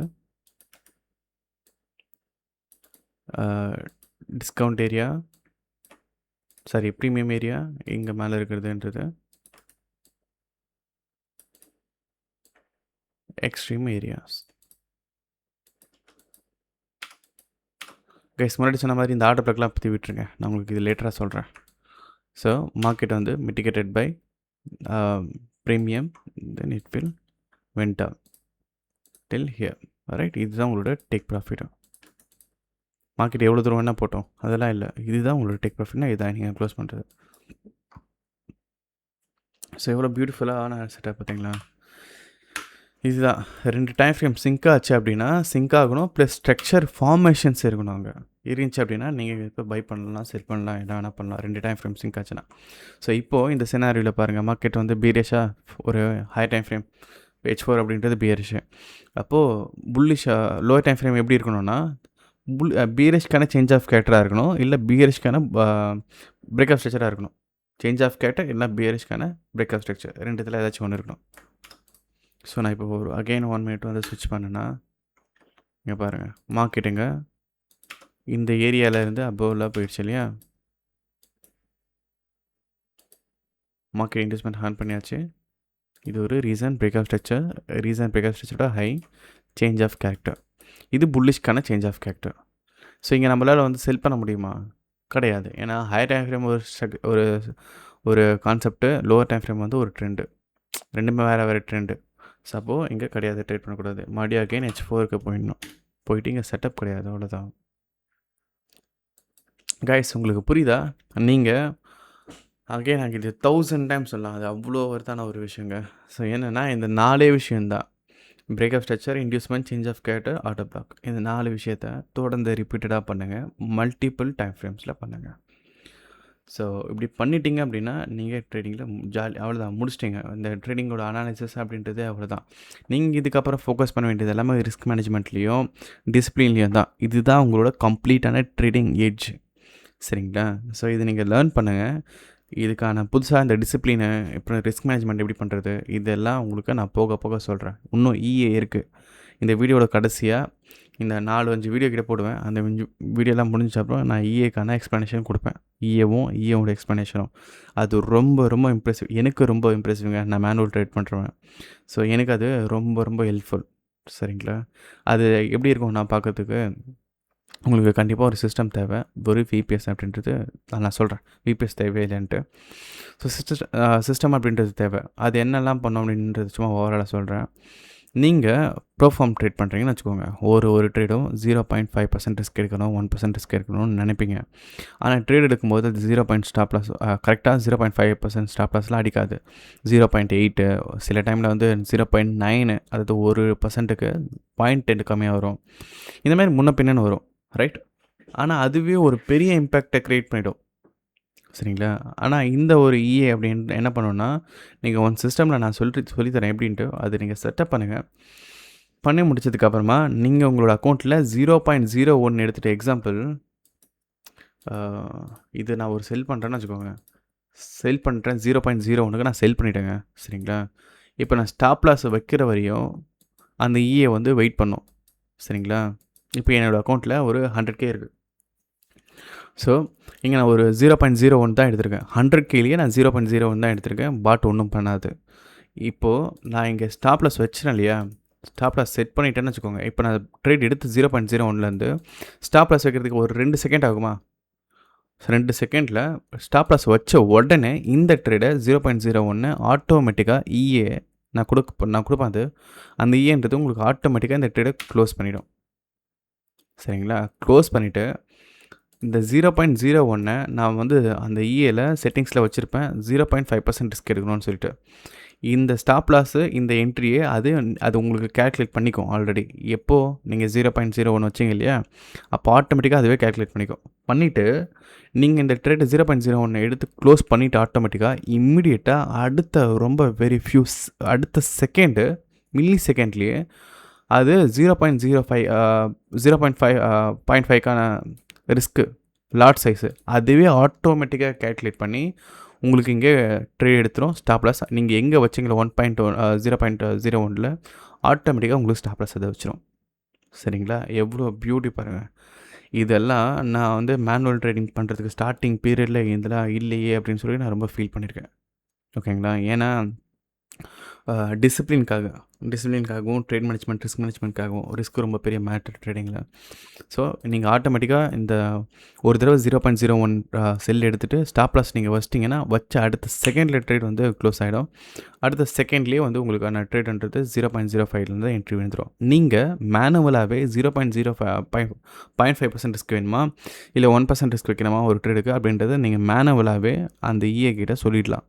டிஸ்கவுண்ட் ஏரியா, ப்ரீமியம் ஏரியா. இங்கே மேலே இருக்கிறதுன்றது எக்ஸ்ட்ரீம் ஏரியாஸ். கைஸ் முன்னாடி சொன்ன மாதிரி இந்த ஆர்டர் பிளாக்லாம் பற்றி விட்டுருங்க, நான் உங்களுக்கு இது லேட்டராக சொல்கிறேன். ஸோ மார்க்கெட் வந்து mitigated by premium, then it will went up till here, right. இதுதான் உங்களோட டேக் ப்ராஃபிட். மார்க்கெட் எவ்வளோ தூரம் வேணால் போட்டோம் அதெல்லாம் இல்லை, இதுதான் உங்களோட டேக் ப்ராஃபிட்னா இதுதான் நீங்கள் க்ளோஸ் பண்ணுறது. ஸோ எவ்வளோ பியூட்டிஃபுல்லான செட்டப் பார்த்தீங்களா. இதுதான் 2 டைம் ஃப்ரேம் சிங்க் ஆச்சு அப்படின்னா சிங்க் ஆகணும், ப்ளஸ் ஸ்ட்ரக்சர் ஃபார்மேஷன்ஸ் இருக்கணும். அங்கே இருந்துச்சு அப்படின்னா நீங்கள் இப்போ பை பண்ணலாம், செல் பண்ணலாம், என்ன வேணால் பண்ணலாம் 2 டைம் ஃப்ரேம் சிங்க் ஆச்சுன்னா. ஸோ இப்போது இந்த சினாரியோவில் பாருங்கள், மார்க்கெட் வந்து பீரிஷாக ஒரு ஹை டைம் ஃப்ரேம் H4 அப்படின்றது பீரிஷு. அப்போது புல்லிஷாக லோ டைம் ஃப்ரேம் எப்படி இருக்கணும்னா பீரிஷ்க்கான சேஞ்ச் ஆஃப் கேரக்டராக இருக்கணும், இல்லை பீரிஷ்க்கான பிரேக்அப் ஸ்ட்ரக்சராக இருக்கணும். சேஞ்ச் ஆஃப் கேரக்டர் இல்லை பீரிஷ்க்கான பிரேக்அப் ஸ்ட்ரக்சர், ரெண்டுத்தில் ஏதாச்சும் ஒன்று இருக்கணும். ஸோ நான் இப்போ ஒரு அகெயின் 1 மினிட் வந்து ஸ்விட்ச் பண்ணேன்னா இங்கே பாருங்கள், மார்க்கெட்டுங்க இந்த ஏரியாவிலேருந்து அபோவில் போயிடுச்சு இல்லையா. மார்க்கெட் இன்வெஸ்ட்மெண்ட் ஆன் பண்ணியாச்சு. இது ஒரு reason breakup structure, reason breakup ஸ்ட்ரக்சரோட ஹை சேஞ்ச் ஆஃப் கேரக்டர். இது புல்லிஷ்க்கான சேஞ்ச் ஆஃப் கேரக்டர். ஸோ இங்கே நம்மளால் வந்து செல் பண்ண முடியுமா? கிடையாது. ஏன்னா ஹை டைம் ஃப்ரேம் ஒரு ஒரு கான்செப்ட்டு, லோவர் டைம் ஃப்ரேம் வந்து ஒரு ட்ரெண்டு, ரெண்டுமே வேறு ட்ரெண்டு. ஸோ அப்போது இங்கே கிடையாது, ட்ரேட் பண்ணக்கூடாது. மறுபடியும் அகைன் H4க்கு போயிடணும், போயிட்டு இங்கே செட்டப் கிடையாது, அவ்வளோதான். கைஸ் உங்களுக்கு புரியுதா? நீங்கள் அகைன் நாங்கள் இது 1000 டைம் சொல்லலாம், அது அவ்வளோ வருதான ஒரு விஷயங்க. ஸோ என்னென்னா இந்த 4 விஷயந்தான், breakup structure, inducement, change of character, ஆட்டோ பிளாக். இந்த 4 விஷயத்தை தொடர்ந்து ரிப்பீட்டடாக பண்ணுங்கள், மல்டிபிள் டைம் ஃப்ரேம்ஸில் பண்ணுங்கள். ஸோ இப்படி பண்ணிட்டீங்க அப்படின்னா நீங்கள் ட்ரேடிங்கில் அவ்வளோதான், முடிச்சிட்டிங்க. இந்த ட்ரேடிங்கோட அனாலிசிஸ் அப்படின்றது அவ்வளோதான். நீங்கள் இதுக்கப்புறம் ஃபோக்கஸ் பண்ண வேண்டியது எல்லாமே ரிஸ்க் மேனேஜ்மெண்ட்லேயும் டிசிப்ளின்லேயும் தான். இதுதான் உங்களோட கம்ப்ளீட்டான ட்ரேடிங் எட்ஜ், சரிங்களா. ஸோ இது நீங்கள் லேர்ன் பண்ணுங்கள். இதுக்கான புதுசாக இந்த டிசிப்ளினை, இப்போ ரிஸ்க் மேனேஜ்மெண்ட் எப்படி பண்ணுறது, இதெல்லாம் உங்களுக்கு நான் போக போக சொல்கிறேன். இன்னும் EA இருக்குது. இந்த வீடியோட கடைசியாக இந்த 4-5 வீடியோ கிட்ட போடுவேன். அந்த வீடியோலாம் முடிஞ்ச அப்புறம் நான் EAக்கான எக்ஸ்ப்ளனேஷன் கொடுப்பேன். EAவோட எக்ஸ்ப்ளனேஷனும் அது ரொம்ப ரொம்ப இம்ப்ரெசிவ். எனக்கு ரொம்ப இம்ப்ரெசிவ்ங்க. நான் மேனுவல் ட்ரேட் பண்ணுறேன். ஸோ எனக்கு அது ரொம்ப ரொம்ப ஹெல்ப்ஃபுல், சரிங்களா. அது எப்படி இருக்கும் நான் பார்க்கறதுக்கு, உங்களுக்கு கண்டிப்பாக ஒரு சிஸ்டம் தேவை. ஒரு VPS அப்படின்றது நான் சொல்கிறேன், VPS தேவையில்லைன்ட்டு. ஸோ சிஸ்டம் அப்படின்றது தேவை. அது என்னெல்லாம் பண்ணோம் அப்படின்றது சும்மா ஓவராலாக சொல்கிறேன். நீங்கள் ப்ரோஃபார்ம் ட்ரேட் பண்ணுறீங்கன்னு வச்சுக்கோங்க. ஒரு ட்ரேடும் 0.5% ரிஸ்க் எடுக்கணும், 1% ரிஸ்க் எடுக்கணும்னு நினைப்பீங்க. ஆனால் ட்ரேட் எடுக்கும்போது அது 0. ஸ்டாப் லாஸ் கரெக்டாக 0.5% ஸ்டாப் லாஸ்லாம் அடிக்காது. 0.8, சில டைமில் வந்து 0.9, அதாவது 1%க்கு 0.10 கம்மியாக வரும். இந்தமாதிரி முன்ன பின்னன்னு வரும், ரைட். ஆனால் அதுவே ஒரு பெரிய இம்பேக்டை க்ரியேட் பண்ணிவிடும், சரிங்களா. ஆனால் இந்த ஒரு EA அப்படின்னு என்ன பண்ணுன்னா, நீங்கள் ஒன் சிஸ்டமில் நான் சொல்லித்தரேன் எப்படின்ட்டு, அது நீங்கள் செட்டப் பண்ணுங்கள். பண்ணி முடிச்சதுக்கப்புறமா நீங்கள் உங்களோட அக்கௌண்ட்டில் 0.01 எடுத்துகிட்டு, எக்ஸாம்பிள் இது நான் ஒரு செல் பண்ணுறேன்னு வச்சுக்கோங்க. செல் பண்ணுறேன் 0.01க்கு நான் செல் பண்ணிட்டேங்க, சரிங்களா. இப்போ நான் ஸ்டாப் லாஸ் வைக்கிற வரையும் அந்த EA வந்து வெயிட் பண்ணும், சரிங்களா. இப்போ என்னோடய அக்கௌண்ட்டில் ஒரு 100K இருக்குது. ஸோ இங்கே நான் ஒரு 0.01 தான் எடுத்திருக்கேன். 100Kலேயே நான் 0.01 தான் எடுத்திருக்கேன். பாட் ஒன்றும் பண்ணாது. இப்போது நான் இங்கே ஸ்டாப் லாஸ் வச்சுறேன் இல்லையா, ஸ்டாப் லாஸ் செட் பண்ணிட்டேன்னு வச்சுக்கோங்க. இப்போ நான் ட்ரேட் எடுத்து 0.01லேருந்து ஸ்டாப் லாஸ் வைக்கிறதுக்கு ஒரு 2 செகண்ட் ஆகுமா. 2 செகண்டில் ஸ்டாப் லாஸ் வச்ச உடனே இந்த ட்ரேடை 0.01 ஆட்டோமேட்டிக்காக EA நான் கொடுப்பேன். அது அந்த EAன்றது உங்களுக்கு ஆட்டோமேட்டிக்காக இந்த ட்ரேடை க்ளோஸ் பண்ணிவிடும், சரிங்களா. க்ளோஸ் பண்ணிவிட்டு இந்த 0.01 நான் வந்து அந்த EAல செட்டிங்ஸில் வச்சுருப்பேன், 0.5% ரிஸ்க் எடுக்கணும்னு சொல்லிட்டு. இந்த ஸ்டாப் லாஸு, இந்த என்ட்ரியே அது உங்களுக்கு கேல்குலேட் பண்ணிக்கும் ஆல்ரெடி. எப்போது நீங்கள் 0.01 வச்சிங்க இல்லையா, அப்போ ஆட்டோமேட்டிக்காக அதுவே கேல்குலேட் பண்ணிவிட்டு நீங்கள் இந்த ட்ரேட்டை 0.01 எடுத்து க்ளோஸ் பண்ணிவிட்டு ஆட்டோமேட்டிக்காக இம்மிடியேட்டாக அடுத்த செகண்டு மில்லி செகண்ட்லேயே அது 0.5க்கான ரிஸ்க்கு லாட் சைஸு அதுவே ஆட்டோமேட்டிக்காக கேல்குலேட் பண்ணி உங்களுக்கு இங்கே ட்ரேட் எடுத்துரும். ஸ்டாப் லாஸ் நீங்கள் எங்கே வச்சிங்களோ 0.01 ஆட்டோமேட்டிக்காக உங்களுக்கு ஸ்டாப் லாஸ் அதை வச்சிரும், சரிங்களா. எவ்வளோ பியூட்டி பாருங்கள். இதெல்லாம் நான் வந்து மேனுவல் ட்ரேடிங் பண்ணுறதுக்கு ஸ்டார்டிங் பீரியடில் இதெல்லாம் இல்லையே அப்படின்னு சொல்லி நான் ரொம்ப ஃபீல் பண்ணியிருக்கேன், ஓகேங்களா. ஏன்னா டிசிப்ளின்காகவும், ட்ரேட் மேனேஜ்மெண்ட், ரிஸ்க் மேனேஜ்மெண்ட்காகவும். ரிஸ்க் ரொம்ப பெரிய மேட்டர் ட்ரேடிங்கில். ஸோ நீங்கள் ஆட்டோமேட்டிக்காக இந்த ஒரு தடவை 0.01 செல் எடுத்துகிட்டு ஸ்டாப் லாஸ் நீங்கள் வச்சிட்டிங்கன்னா வச்ச அடுத்த செகண்டில் ட்ரேட் வந்து க்ளோஸ் ஆகிடும். அடுத்த செகண்ட்லேயே வந்து உங்களுக்கான ட்ரேட்ன்றது 0.05லேருந்து என்ட்ரி வந்துடும். நீங்கள் மேனுவலாகவே 0.05% ரிஸ்க் வேணுமா, இல்லை 1% ரிஸ்க் வைக்கணுமா ஒரு ட்ரேடுக்கு அப்படின்றத நீங்கள் மேனுவலாகவே அந்த இஏ கிட்ட சொல்லிடலாம்.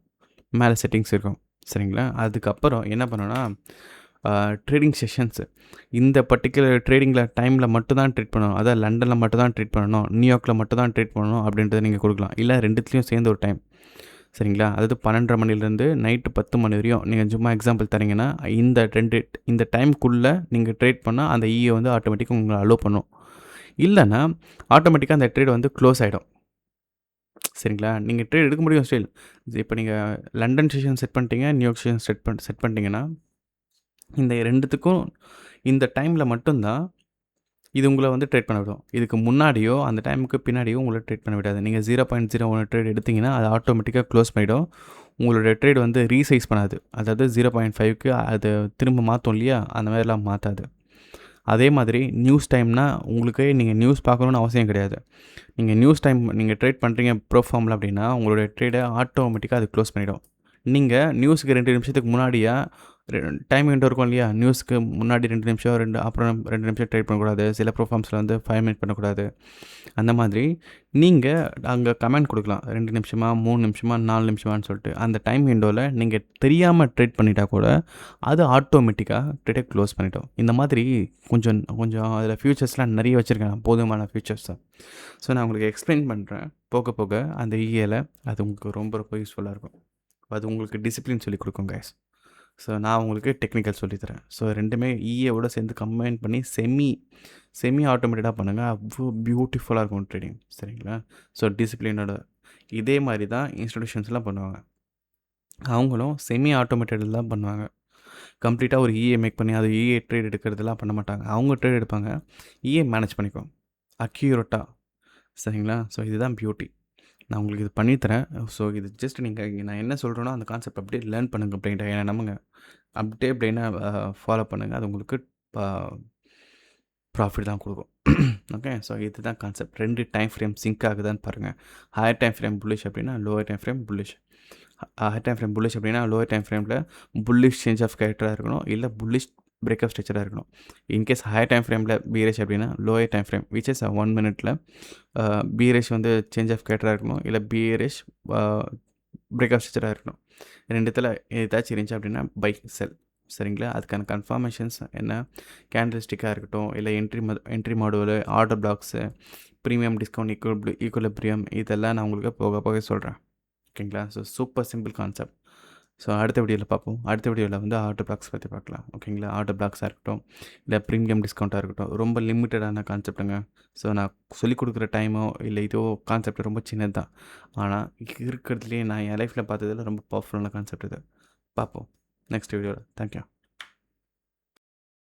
மேலே செட்டிங்ஸ் இருக்கும், சரிங்களா? அதுக்கப்புறம் என்ன பண்ணணும்னா, ட்ரேடிங் செஷன்ஸு இந்த பர்டிகுலர் ட்ரேடிங்கில் டைமில் மட்டும் தான் ட்ரேட் பண்ணணும், அதாவது லண்டனில் மட்டும் தான் ட்ரேட் பண்ணணும், நியூயார்க்கில் மட்டும் தான் ட்ரேட் பண்ணணும் அப்படின்றத நீங்கள் கொடுக்கலாம். இல்லை ரெண்டுத்துலேயும் சேர்ந்து ஒரு டைம், சரிங்களா? அதாவது 12:30 மணிலேருந்து நைட்டு 10 மணி வரையும் நீங்கள் சும்மா எக்ஸாம்பிள் தரீங்கன்னா இந்த டைமுக்குள்ளே நீங்கள் ட்ரேட் பண்ணால் அந்த இஏ வந்து ஆட்டோமேட்டிக்காக உங்களை அலோவ் பண்ணும். இல்லைன்னா ஆட்டோமேட்டிக்காக அந்த ட்ரேட் வந்து க்ளோஸ் ஆகிடும், சரிங்களா? நீங்கள் ட்ரேட் எடுக்க முடியும் ஸ்டில். இப்போ நீங்கள் லண்டன் செஷன் செட் பண்ணிட்டீங்க, நியூயார்க் செஷன் செட் பண்ணிட்டீங்கன்னா இந்த ரெண்டுத்துக்கும் இந்த டைமில் மட்டும்தான் இது உங்களை வந்து ட்ரேட் பண்ண விடும். இதுக்கு முன்னாடியோ அந்த டைமுக்கு பின்னாடியோ உங்களை ட்ரேட் பண்ண விடாது. நீங்கள் 0.01 ட்ரேட் எடுத்திங்கன்னா அது ஆட்டோமேட்டிக்காக க்ளோஸ் பண்ணிவிடும். உங்களோட ட்ரேட் வந்து ரீசைஸ் பண்ணாது. அதாவது 0.5க்கு அது திரும்ப மாற்றும் இல்லையா, அந்த மாதிரிலாம் மாற்றாது. அதே மாதிரி நியூஸ் டைம்னா உங்களுக்கு நீங்கள் நியூஸ் பார்க்கணுன்னு அவசியம் கிடையாது. நீங்கள் நியூஸ் டைம் நீங்கள் ட்ரேட் பண்ணுறீங்க ப்ரோஃபார்மில் அப்படின்னா உங்களோட ட்ரேடை ஆட்டோமேட்டிக்காக அது க்ளோஸ் பண்ணிவிடும். நீங்கள் நியூஸுக்கு 2 நிமிஷத்துக்கு முன்னாடியா டைம் விண்டோ இருக்கும் இல்லையா, நியூஸ்க்கு முன்னாடி 2 நிமிஷம் அப்புறம் 2 நிமிஷம் ட்ரேட் பண்ணக்கூடாது. சில ப்ரோஃபார்ம்ஸில் வந்து 5 மினிட் பண்ணக்கூடாது. அந்த மாதிரி நீங்கள் அங்கே கமெண்ட் கொடுக்கலாம், 2 நிமிஷமா, 3 நிமிஷமா, 4 நிமிஷமான்னு சொல்லிட்டு. அந்த டைம் விண்டோவில் நீங்கள் தெரியாமல் ட்ரேட் பண்ணிட்டா கூட அது ஆட்டோமேட்டிக்காக ட்ரேட்டை க்ளோஸ் பண்ணிட்டோம். இந்த மாதிரி கொஞ்சம் அதில் ஃபியூச்சர்ஸ்லாம் நிறைய வச்சுருக்கேன், போதுமான ஃபியூச்சர்ஸை. ஸோ நான் உங்களுக்கு எக்ஸ்பிளைன் பண்ணுறேன். போக போக அந்த இஏல அது உங்களுக்கு ரொம்ப ரொம்ப யூஸ்ஃபுல்லாக இருக்கும். அது உங்களுக்கு டிசிப்ளின் சொல்லிக் கொடுக்கும் கைஸ். ஸோ நான் உங்களுக்கு டெக்னிக்கல் சொல்லித்தரேன். ஸோ ரெண்டுமே இஏவோட சேர்ந்து கம்பைன் பண்ணி செமி ஆட்டோமேட்டடாக பண்ணுங்கள். அவ்வளோ பியூட்டிஃபுல்லாக இருக்கும் ட்ரேடிங், சரிங்களா? ஸோ டிசிப்ளினோட இதே மாதிரி தான் இன்ஸ்டிடியூஷன்ஸ்லாம் பண்ணுவாங்க. அவங்களும் செமி ஆட்டோமேட்டடில் தான் பண்ணுவாங்க. கம்ப்ளீட்டாக ஒரு இஏ மேக் பண்ணி அது இஏ ட்ரேட் எடுக்கிறதுலாம் பண்ண மாட்டாங்க. அவங்க ட்ரேட் எடுப்பாங்க, இஏ மேனேஜ் பண்ணிக்கும் அக்யூரேட்டாக, சரிங்களா? ஸோ இதுதான் பியூட்டி. நான் உங்களுக்கு இது பண்ணித்தரேன். ஸோ இது ஜஸ்ட் நான் என்ன சொல்கிறேனோ அந்த கான்செப்ட் அப்படியே லேர்ன் பண்ணுங்கள் அப்படின்ட்டு என்ன நம்புங்க. அப்படியே ஃபாலோ பண்ணுங்கள். அது உங்களுக்கு ப்ராஃபிட் தான் கொடுக்கும். ஓகே, ஸோ இதுதான் கான்செப்ட். 2 டைம் ஃப்ரேம் சிங்க் ஆகுதான்னு பாருங்கள். ஹையர் டைம் ஃப்ரேம் புல்லிஷ் அப்படின்னா lower time frame bullish. Higher time frame bullish அப்படின்னா லோவர் டைம் ஃப்ரேமில் புல்லிஷ் சேஞ்ச் ஆஃப் கேரக்டராக இருக்கணும், இல்லை புல்லிஷ் பிரேக்கப் ஸ்ட்ரக்சராக இருக்கணும். இன்கேஸ் ஹையர் டைம் ஃப்ரேமில் பீரேஷ் அப்படின்னா lower time frame which is 1 மினிட்ல பீரேஷ் வந்து சேஞ்ச் ஆஃப் கேரக்டராக இருக்கணும், இல்லை பீரேஷ் பிரேக்கப் ஸ்ட்ரக்சராக இருக்கணும். ரெண்டுத்தில் ஏதாச்சும் இருந்துச்சு அப்படின்னா பை செல், சரிங்களா? அதுக்கான கன்ஃபர்மேஷன்ஸ் என்ன, கேண்டல்ஸ்டிக்காக இருக்கட்டும், இல்லை என்ட்ரி மாடுவலு, order blocks, premium discount, equilibrium, இதெல்லாம் நான் உங்களுக்கு போக போக சொல்கிறேன், ஓகேங்களா? So super simple concept. So அடுத்த வீடியோவில் பார்ப்போம். அடுத்த வீடியோவில் வந்து ஆர்டர் பிளாக்ஸ் பற்றி பார்க்கலாம், ஓகேங்களா? ஆர்டர் பிளாக்ஸாக இருக்கட்டும், இல்லை ப்ரீமியம் டிஸ்கவுண்ட்டாக இருக்கட்டும், ரொம்ப லிமிட்டடான கான்செப்ட்டுங்க. ஸோ நான் சொல்லிக் கொடுக்குற டைமோ இல்லை இதோ கான்செப்ட் ரொம்ப சின்னது தான், ஆனால் இருக்கிறதுலேயே நான் என் லைஃப்பில் பார்த்ததில் ரொம்ப பவர்ஃபுல்லான கான்செப்ட் இது. பார்ப்போம் நெக்ஸ்ட் வீடியோவில். தேங்க்யூ.